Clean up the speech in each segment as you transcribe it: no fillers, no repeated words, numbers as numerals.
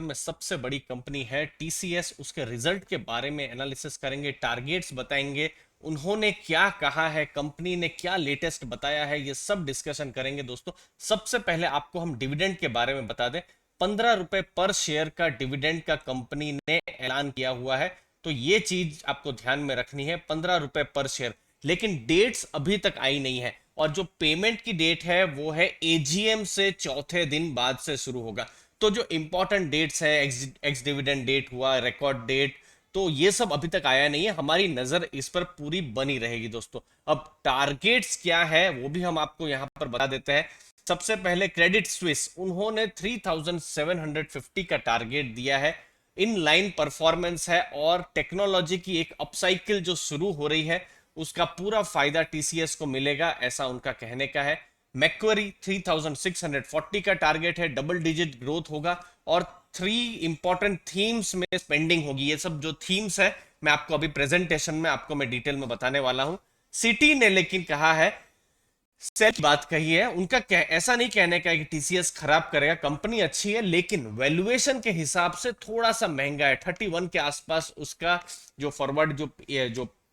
में सबसे बड़ी कंपनी है टीसीएस, उसके रिजल्ट के बारे में एनालिसिस करेंगे, टारगेट्स बताएंगे, उन्होंने क्या कहा है, कंपनी ने क्या लेटेस्ट बताया है, ये सब डिस्कशन करेंगे दोस्तों। सबसे पहले आपको हम डिविडेंड के बारे में बता दें। 15 रुपए पर शेयर का डिविडेंड का कंपनी ने ऐलान किया हुआ है, तो ये चीज आपको ध्यान में रखनी है, 15 रुपए पर शेयर। लेकिन डेट्स अभी तक आई नहीं है, और जो पेमेंट की डेट है वो है एजीएम से चौथे दिन बाद से शुरू होगा। तो जो इंपॉर्टेंट डेट्स है, एक्स डिविडेंड डेट हुआ, रिकॉर्ड डेट, तो ये सब अभी तक आया नहीं है। हमारी नजर इस पर पूरी बनी रहेगी दोस्तों। अब टारगेट्स क्या है वो भी हम आपको यहां पर बता देते हैं। सबसे पहले क्रेडिट स्विस, उन्होंने 3750 का टारगेट दिया है। इन लाइन परफॉर्मेंस है, और टेक्नोलॉजी की एक अपसाइकिल जो शुरू हो रही है उसका पूरा फायदा टीसीएस को मिलेगा, ऐसा उनका कहने का है। मैक्वरी 3640 का टारगेट है, डबल डिजिट ग्रोथ होगा, और 3 इंपॉर्टेंट थीम्स में स्पेंडिंग होगी। ये सब जो थीम्स है मैं आपको अभी प्रेजेंटेशन में आपको मैं डिटेल में बताने वाला हूं। सिटी ने लेकिन कहा है, सेल की बात कही है, उनका ऐसा नहीं कहने का है कि टीसीएस खराब करेगा, कंपनी अच्छी है, लेकिन वैल्यूएशन के हिसाब से थोड़ा सा महंगा है। 31 के आसपास उसका जो फॉरवर्ड जो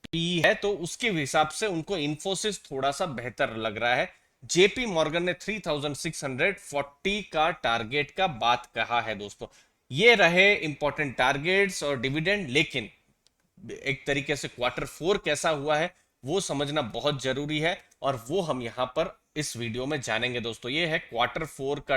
पी है, तो उसके हिसाब से उनको इंफोसिस थोड़ा सा बेहतर लग रहा है। जेपी मॉर्गन ने 3640 का टारगेट का बात कहा है दोस्तों। ये रहे इंपॉर्टेंट टारगेट्स और डिविडेंड, लेकिन एक तरीके से Q4 कैसा हुआ है वो समझना बहुत जरूरी है, और वो हम यहां पर इस वीडियो में जानेंगे दोस्तों। ये है Q4 का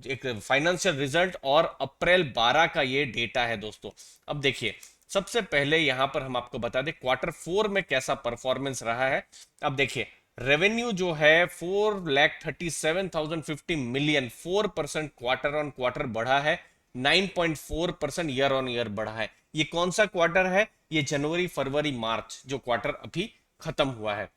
एक फाइनेंशियल रिजल्ट, और अप्रैल 12 का ये डेटा है दोस्तों। अब देखिए, सबसे पहले यहां पर हम आपको बता दें Q4 में कैसा परफॉर्मेंस रहा है। अब देखिए, रेवेन्यू जो है 4,37,050 मिलियन, 4% क्वार्टर ऑन क्वार्टर बढ़ा है, 9.4% ईयर ऑन ईयर बढ़ा है। ये कौन सा क्वार्टर है? ये जनवरी फरवरी मार्च जो क्वार्टर अभी खत्म हुआ है।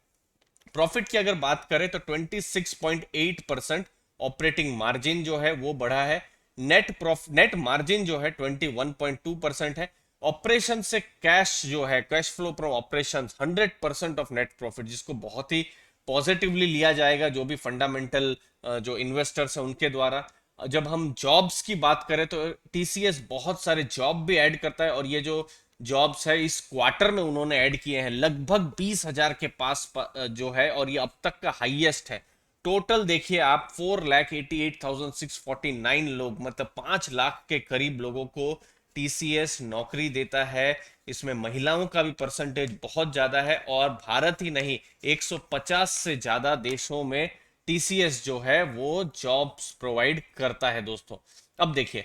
प्रॉफिट की अगर बात करें तो 26.8% ऑपरेटिंग मार्जिन जो है वो बढ़ा है। नेट मार्जिन जो है 21.2% है। ऑपरेशन से कैश जो है, cash flow from operation 100% of net profit, जिसको बहुत ही पॉजिटिवली लिया जाएगा जो भी फंडामेंटल जो इन्वेस्टर्स हैं उनके द्वारा। जब हम जॉब्स की बात करें तो टीसीएस बहुत सारे जॉब भी ऐड करता है, और ये जो जॉब्स है इस क्वार्टर में उन्होंने ऐड किए हैं लगभग 20,000 के पास जो है, और ये अब तक का हाईएस्ट है। टोटल देखिए आप, 4,88,649 लोग, मतलब 5 लाख के करीब लोगों को टीसीएस नौकरी देता है। इसमें महिलाओं का भी परसेंटेज बहुत ज्यादा है, और भारत ही नहीं 150 से ज्यादा देशों में टीसीएस जो है वो जॉब्स प्रोवाइड करता है दोस्तों। अब देखिए,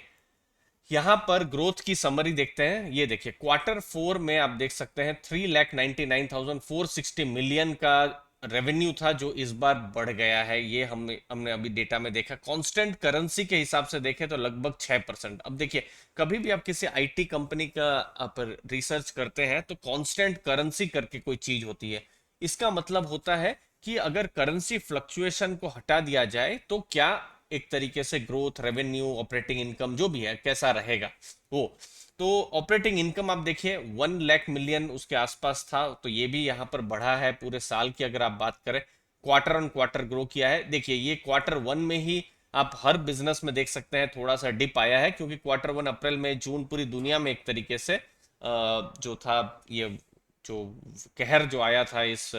यहां पर ग्रोथ की समरी देखते हैं। ये देखिए, Q4 में आप देख सकते हैं 3,99,460 मिलियन का रेवेन्यू था, जो इस बार बढ़ गया है। ये हमने अभी डेटा में देखा। कांस्टेंट करेंसी के हिसाब से देखें तो लगभग 6%। अब देखिए, कभी भी आप किसी आईटी कंपनी का आप रिसर्च करते हैं तो कांस्टेंट करेंसी करके कोई चीज होती है। इसका मतलब होता है कि अगर करेंसी फ्लक्चुएशन को हटा दिया जाए तो क्या एक तरीके से ग्रोथ, रेवेन्यू, ऑपरेटिंग इनकम जो भी है कैसा रहेगा वो। तो ऑपरेटिंग इनकम आप देखिए 1 लाख मिलियन उसके आसपास था, तो ये भी यहाँ पर बढ़ा है। पूरे साल की अगर आप बात करें, क्वार्टर ऑन क्वार्टर ग्रो किया है। देखिए, ये Q1 में ही आप हर बिजनेस में देख सकते हैं थोड़ा सा डिप आया है, क्योंकि Q1 अप्रैल में जून पूरी दुनिया में एक तरीके से जो था, ये जो कहर जो आया था इस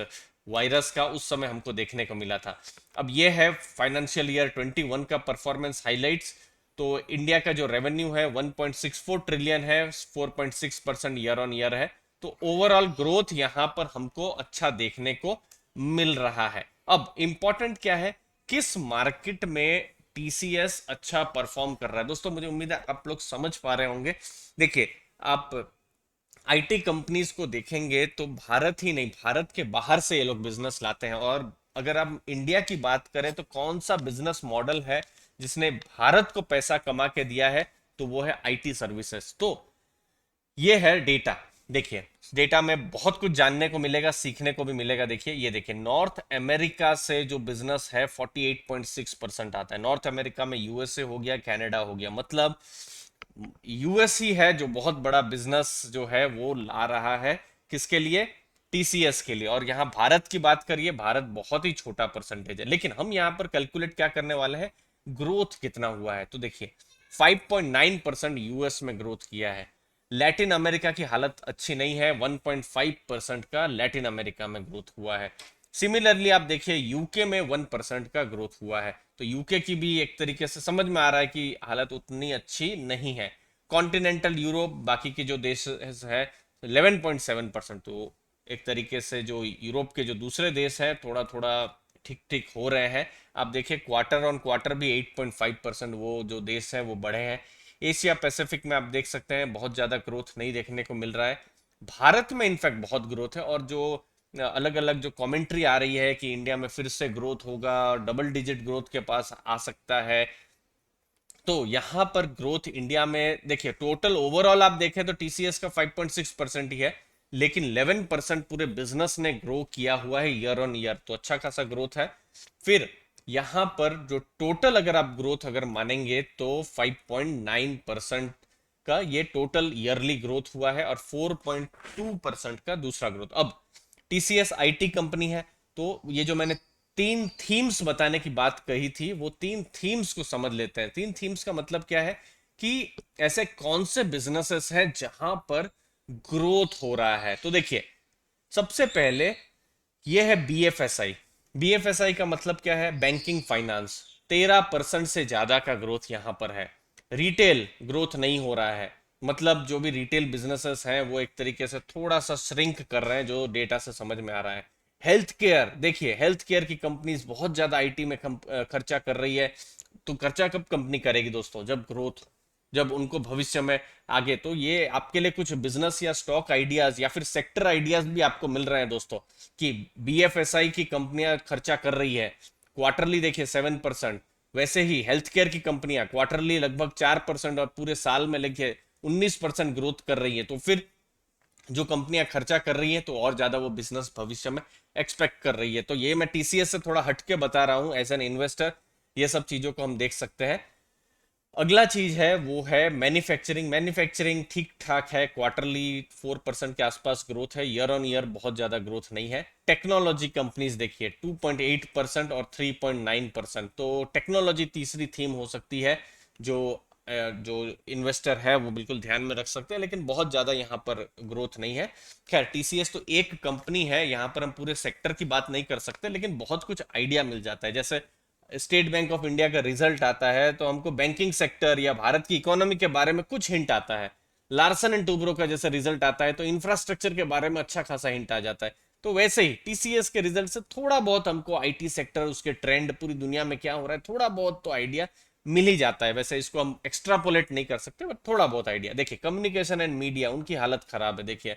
वायरस का, उस समय हमको देखने को मिला था। अब ये है फाइनेंशियल ईयर 21 का परफॉर्मेंस हाइलाइट्स। तो इंडिया का जो रेवेन्यू है 1.64 ट्रिलियन है, 4.6% ईयर ऑन ईयर है। तो ओवरऑल ग्रोथ यहां पर हमको अच्छा देखने को मिल रहा है। अब इंपॉर्टेंट क्या है, किस मार्केट में टीसीएस अच्छा परफॉर्म कर रहा है दोस्तों, मुझे उम्मीद है आप लोग समझ पा रहे होंगे। देखिए, आप आईटी कंपनीज को देखेंगे तो भारत ही नहीं, भारत के बाहर से ये लोग बिजनेस लाते हैं। और अगर आप इंडिया की बात करें तो कौन सा बिजनेस मॉडल है जिसने भारत को पैसा कमा के दिया है, तो वो है आईटी सर्विसेज। तो ये है डेटा। देखिए, डेटा में बहुत कुछ जानने को मिलेगा, सीखने को भी मिलेगा। देखिए, ये देखिए, नॉर्थ अमेरिका से जो बिजनेस है 48.6% आता है। नॉर्थ अमेरिका में यूएसए हो गया, कनाडा हो गया, मतलब यूएस ही है जो बहुत बड़ा बिजनेस जो है वो ला रहा है। किसके लिए? टीसीएस के लिए। और यहां भारत की बात करिए, भारत बहुत ही छोटा परसेंटेज है, लेकिन हम यहां पर कैलकुलेट क्या करने वाले हैं, ग्रोथ कितना हुआ है। तो देखिए, 5.9% यूएस में ग्रोथ किया है। लैटिन अमेरिका की हालत अच्छी नहीं है, 1.5% का लैटिन अमेरिका में ग्रोथ हुआ है। सिमिलरली आप देखिए यूके में 1% का ग्रोथ हुआ है, तो यूके की भी एक तरीके से समझ में आ रहा है कि हालत उतनी अच्छी नहीं है। कॉन्टिनेंटल यूरोप बाकी के जो देश है 11.7%, तो एक तरीके से जो यूरोप के जो दूसरे देश हैं थोड़ा थोड़ा ठीक ठीक हो रहे हैं। आप देखिए क्वार्टर ऑन क्वार्टर भी 8.5% वो जो देश है वो बढ़े हैं। एशिया पैसिफिक में आप देख सकते हैं बहुत ज़्यादा ग्रोथ नहीं देखने को मिल रहा है। भारत में इनफैक्ट बहुत ग्रोथ है, और जो अलग अलग जो कमेंट्री आ रही है कि इंडिया में फिर से ग्रोथ होगा, डबल डिजिट ग्रोथ के पास आ सकता है, तो यहां पर ग्रोथ इंडिया में देखिए टोटल ओवरऑल आप देखें तो टीसीएस का 5.6% ही है, लेकिन 11% पूरे बिजनेस ने ग्रो किया हुआ है ईयर ऑन ईयर, तो अच्छा खासा ग्रोथ है। फिर यहां पर जो टोटल अगर आप ग्रोथ अगर मानेंगे तो 5.9% का ये टोटल ईयरली ग्रोथ हुआ है, और 4.2% का दूसरा ग्रोथ। अब टीसीएस आईटी कंपनी है, तो ये जो मैंने तीन थीम्स बताने की बात कही थी वो तीन थीम्स को समझ लेते हैं। तीन थीम्स का मतलब क्या है कि ऐसे कौन से बिजनेसेस हैं जहां पर ग्रोथ हो रहा है। तो देखिए सबसे पहले ये है बीएफएसआई। बीएफएसआई का मतलब क्या है? Banking finance. 13% से ज्यादा का ग्रोथ यहां पर है। रिटेल ग्रोथ नहीं हो रहा है, मतलब जो भी रिटेल बिजनेसेस हैं वो एक तरीके से थोड़ा सा श्रिंक कर रहे हैं, जो डेटा से समझ में आ रहा है। हेल्थ केयर देखिए, हेल्थ केयर की कंपनीज बहुत ज्यादा आईटी में खर्चा कर रही है। तो खर्चा कब कंपनी करेगी दोस्तों? जब ग्रोथ, जब उनको भविष्य में आगे, तो ये आपके लिए कुछ बिजनेस या स्टॉक आइडियाज या फिर सेक्टर आइडियाज भी आपको मिल रहे हैं दोस्तों, कि बीएफएसआई की कंपनियां खर्चा कर रही है। क्वार्टरली देखिए 7%, वैसे ही हेल्थ केयर की कंपनियां क्वार्टरली लगभग 4% और पूरे साल में देखिए 19% ग्रोथ कर रही है। तो फिर जो कंपनियां खर्चा कर रही हैं तो और ज्यादा वो बिजनेस भविष्य में एक्सपेक्ट कर रही है। तो ये मैं टीसीएस से थोड़ा हटके बता रहा हूं एज एन इन्वेस्टर, ये सब चीजों को हम देख सकते हैं। अगला चीज है वो है मैन्युफैक्चरिंग। मैन्युफैक्चरिंग ठीक ठाक है, क्वार्टरली 4% के आसपास ग्रोथ है, ईयर ऑन ईयर बहुत ज्यादा ग्रोथ नहीं है। टेक्नोलॉजी कंपनीज देखिए 2.8% और 3.9%, तो टेक्नोलॉजी तीसरी थीम हो सकती है जो जो इन्वेस्टर है वो बिल्कुल ध्यान में रख सकते हैं, लेकिन बहुत ज्यादा यहाँ पर ग्रोथ नहीं है। खैर टीसीएस तो एक कंपनी है, यहाँ पर हम पूरे सेक्टर की बात नहीं कर सकते, लेकिन बहुत कुछ आइडिया मिल जाता है। जैसे स्टेट बैंक ऑफ इंडिया का रिजल्ट आता है तो हमको बैंकिंग सेक्टर या भारत की इकोनॉमी के बारे में कुछ हिंट आता है। लार्सन एंड टूब्रो का जैसे रिजल्ट आता है तो इंफ्रास्ट्रक्चर के बारे में अच्छा खासा हिंट आ जाता है। तो वैसे ही टीसीएस के रिजल्ट से थोड़ा बहुत हमको आईटी सेक्टर, उसके ट्रेंड, पूरी दुनिया में क्या हो रहा है, थोड़ा बहुत तो आइडिया मिल ही जाता है। वैसे इसको हम एक्स्ट्रापोलेट नहीं कर सकते, बट थोड़ा बहुत आइडिया। देखिए कम्युनिकेशन एंड मीडिया, उनकी हालत खराब है। देखिए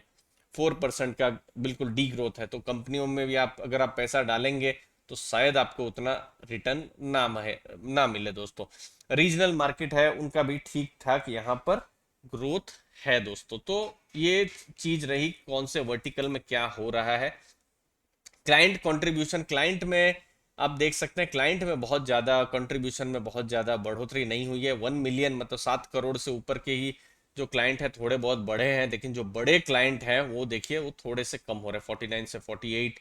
4% का बिल्कुल डी ग्रोथ है, तो कंपनियों में भी आप अगर आप पैसा डालेंगे तो शायद आपको उतना रिटर्न ना मिले दोस्तों। रीजनल मार्केट है उनका भी ठीक ठाक यहाँ पर ग्रोथ है दोस्तों। तो ये चीज रही कौन से वर्टिकल में क्या हो रहा है। क्लाइंट कंट्रीब्यूशन, क्लाइंट में आप देख सकते हैं क्लाइंट में बहुत ज़्यादा कंट्रीब्यूशन में बहुत ज़्यादा बढ़ोतरी नहीं हुई है। 1 मिलियन मतलब 7 करोड़ से ऊपर के ही जो क्लाइंट है थोड़े बहुत बढ़े हैं, लेकिन जो बड़े क्लाइंट हैं वो देखिए वो थोड़े से कम हो रहे हैं, 49 से 48।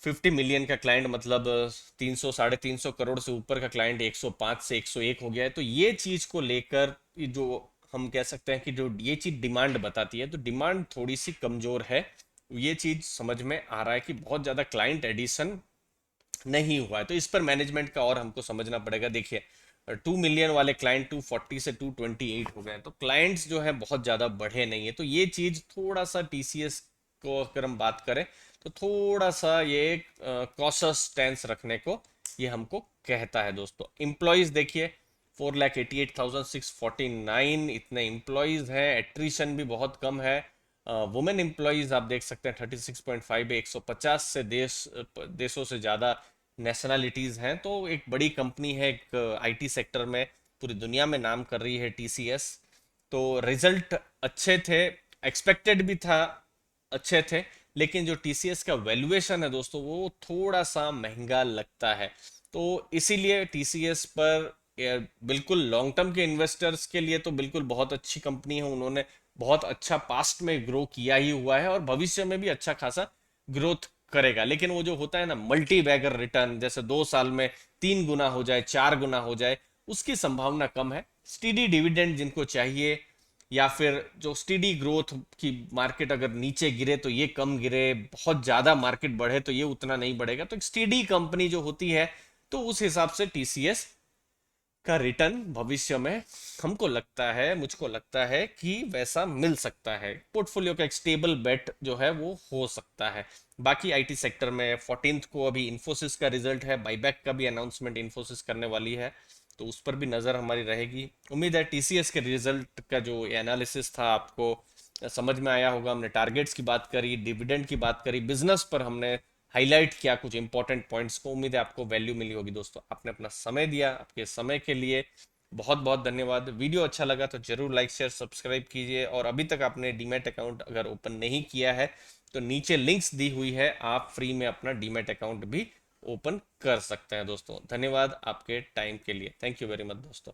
50 मिलियन का क्लाइंट मतलब 300 350 करोड़ से ऊपर का क्लाइंट 105 से 101 हो गया है। तो ये चीज को लेकर जो हम कह सकते हैं कि जो ये चीज डिमांड बताती है, तो डिमांड थोड़ी सी कमजोर है। ये चीज समझ में आ रहा है कि बहुत ज्यादा क्लाइंट एडिशन नहीं हुआ है, तो इस पर मैनेजमेंट का और हमको समझना पड़ेगा। देखिए 2 मिलियन वाले क्लाइंट 240 से 228 हो गए हैं, तो क्लाइंट्स जो है बहुत ज़्यादा बढ़े नहीं है। तो ये चीज़ थोड़ा सा टीसीएस को अगर हम बात करें तो थोड़ा सा ये कॉशस स्टैंस रखने को ये हमको कहता है दोस्तों। एम्प्लॉयज़ देखिए 4,88,649 इतने एम्प्लॉयज़ हैं। एट्रीशन भी बहुत कम है। वुमेन एम्प्लॉयज़ आप देख सकते हैं 36.5 है। 150 से देशों से ज़्यादा नेशनलिटीज हैं। तो एक बड़ी कंपनी है, एक आईटी सेक्टर में पूरी दुनिया में नाम कर रही है टीसीएस। तो रिजल्ट अच्छे थे, एक्सपेक्टेड भी था अच्छे थे, लेकिन जो टीसीएस का वैल्यूएशन है दोस्तों वो थोड़ा सा महंगा लगता है। तो इसीलिए टीसीएस पर बिल्कुल लॉन्ग टर्म के इन्वेस्टर्स के लिए तो बिल्कुल बहुत अच्छी कंपनी है। उन्होंने बहुत अच्छा पास्ट में ग्रो किया ही हुआ है और भविष्य में भी अच्छा खासा ग्रोथ करेगा। लेकिन वो जो होता है ना मल्टी बैगर रिटर्न, जैसे 2 साल में 3 गुना हो जाए, 4 गुना हो जाए, उसकी संभावना कम है। स्टीडी डिविडेंड जिनको चाहिए, या फिर जो स्टीडी ग्रोथ की मार्केट अगर नीचे गिरे तो ये कम गिरे, बहुत ज्यादा मार्केट बढ़े तो ये उतना नहीं बढ़ेगा, तो एक स्टीडी कंपनी जो होती है, तो उस हिसाब से टीसीएस का रिटर्न भविष्य में हमको लगता है, मुझको लगता है कि वैसा मिल सकता है। पोर्टफोलियो का एक स्टेबल बेट जो है वो हो सकता है। बाकी आईटी सेक्टर में 14th को अभी इन्फोसिस का रिजल्ट है, बाईबैक का भी अनाउंसमेंट इन्फोसिस करने वाली है, तो उस पर भी नज़र हमारी रहेगी। उम्मीद है टीसीएस के रिजल्ट का जो एनालिसिस था आपको समझ में आया होगा। हमने टारगेट्स की बात करी, डिविडेंड की बात करी, बिजनेस पर हमने हाईलाइट किया कुछ इंपॉर्टेंट पॉइंट्स को। उम्मीद है आपको वैल्यू मिली होगी दोस्तों। आपने अपना समय दिया, आपके समय के लिए बहुत बहुत धन्यवाद। वीडियो अच्छा लगा तो जरूर लाइक शेयर सब्सक्राइब कीजिए, और अभी तक आपने डीमैट अकाउंट अगर ओपन नहीं किया है तो नीचे लिंक्स दी हुई है, आप फ्री में अपना डीमैट अकाउंट भी ओपन कर सकते हैं दोस्तों। धन्यवाद आपके टाइम के लिए। थैंक यू वेरी मच दोस्तों।